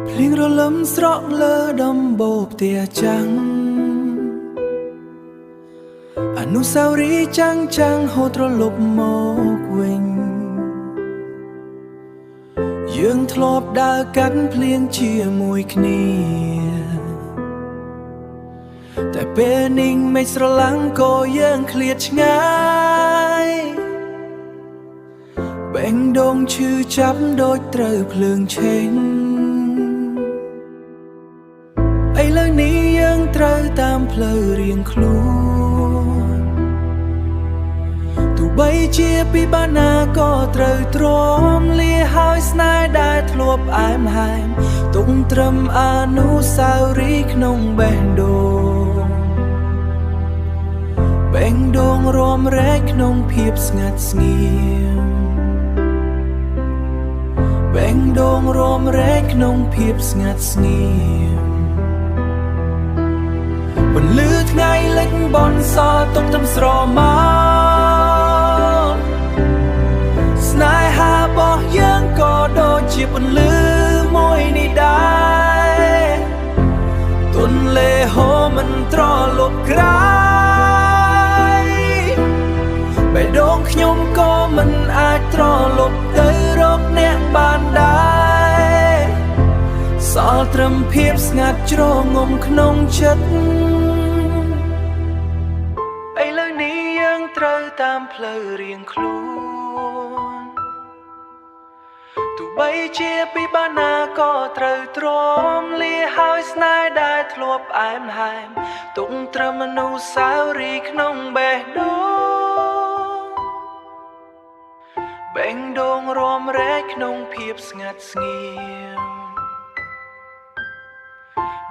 ភ្លៀងរលឹមស្រក់លើដំបូលផ្ទះចាំងអនុស្សាវរីយ៍ចាំងហូតរលប់មកវិញយើងធ្លាប់ដើរកាត់ភ្លៀងជាមួយគ្នាតែពេលនេះមេឃស្រលាំងក៏យើងឃ្លាតឆ្ងាយបេះដូងឈឺចាប់ដូចត្រូវភ្លើងឆេញឥឡូវនេះយើងត្រូវតាមផ្លូវរៀងខ្លួនទោះបីជាពីបាណាក៏ត្រូវទ្រាំលាហើយស្នេហ៍ដែលធ្លាប់អែមហែមទុំត្រឹមអនុស្សាវរីយ៍ក្នុងបេះដូងបេះដូងរំរែកក្នុងភាពស្ងាត់ស្ងៀមបេះដូងរំរែកក្នុងភាពស្ងាត់ស្ងៀមពន្លឺថ្ងៃលិចបនសល់ទុកត្រឹមស្រមោលស្នេហារបស់យើងក៏ដូចជាពន្លឺមួយនេះដែរទន្លេហូរមិនត្រលប់ក្រោយបេះដូងខ្ញុំក៏មិនអាចត្រលប់ទៅរកអ្នកបានដែរសល់ត្រឹមភាពស្ងាត់ជ្រងំក្នុងចិត្តឥឡូវនេះយើងត្រូវតាមផ្លូវរៀងខ្លួនទោះបីជាពីបាណាក៏ត្រូវទ្រាំលាហើយស្នេហ៍ដែលធ្លាប់អែមហែមទុំត្រឹមអនុស្សាវរីយ៍ក្នុងបេះដូងបេះដូងរំរែកក្នុងភាពស្ងាត់ស្ងៀម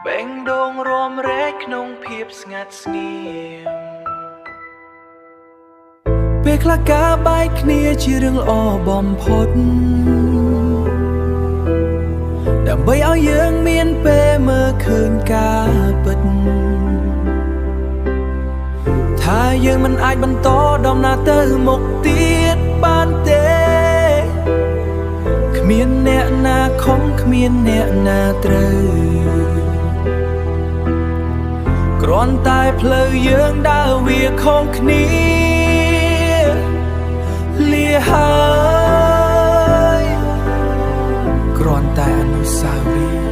បេះដូងរំរែកក្នុងភាពស្ងាត់ស្ងៀមពេលខ្លះការបែកគ្នាជារឿងល្អបំផុតដើម្បីឲ្យយើងមានពេលមើលឃើញការពិតថាយើងមិនអាចបន្តដំណើរទៅមុខទៀតបានទេគ្មានអ្នកណាខំគ្មានអ្នកណាត្រូវគ្រាន់តែផ្លូវយើងដើរវាខុសគ្នាលាហើយគ្រាន់តែអនុស្សាវរីយ៍